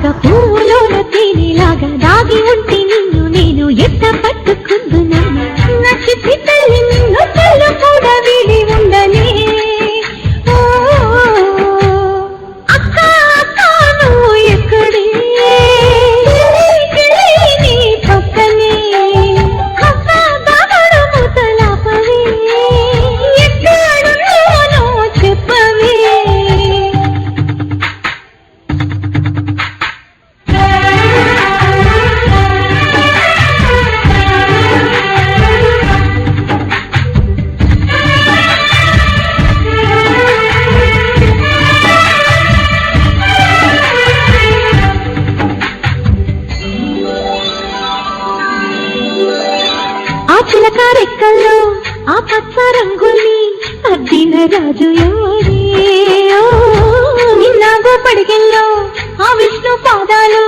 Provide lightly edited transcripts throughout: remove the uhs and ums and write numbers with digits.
లాగా పూలోన తేనెలాగా దాగి ఉంటే నిన్ను నేను ఎట్ట పట్టుకుందునని నచ్చి తల్లి నిన్ను కళ్ళు కూడా వీడి ఉండనే అక్క అక్క నువ్వు ఎక్కడే నీ పక్కనే అక్క దాగుడు మూతలాపవే ఎక్కడున్నానో చెప్పవే చిలక రెక్కల్లో ఆ పచ్చ రంగుల్ని అద్దిన రాజు ఎవడే నిన్నాగో పడిగెల్లో ఆ విష్ణు పాదాలు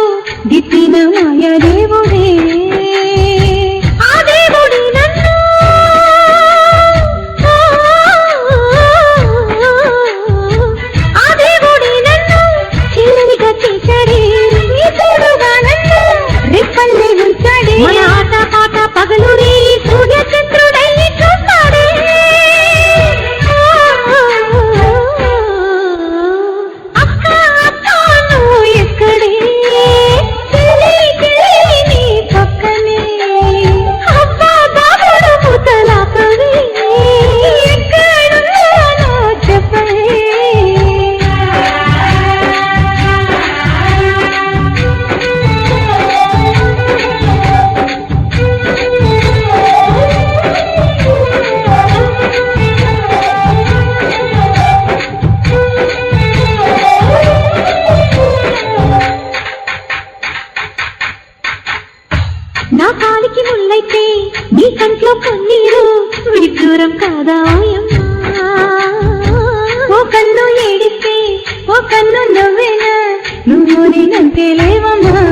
దిద్దిన మాయాదేవుడే ఆ దేవుడి నన్ను ఆ దేవుడి నన్ను చిన్నదిగా చేశాడే నీ తోడుగా నన్ను రెప్పల్లే ఉంచాడే మన ఆట పాట పగలుడే సూర్య చంద్రుడై చూస్తాడే అక్క అక్క నువ్వు ఎక్కడే నీ పక్కనే అబ్బా దాగుడు మూతలాపవే ఎక్కడున్నానో చెప్పవే నా కాలికి ముళ్ళైతే నీ కంట్లో కన్నీరు విదూరం కాదా ఓయమ్మా ఓ కన్ను ఏడిస్తే ఓ కన్ను నవ్వేనా నువ్వు నేనంతే లేవమ్మా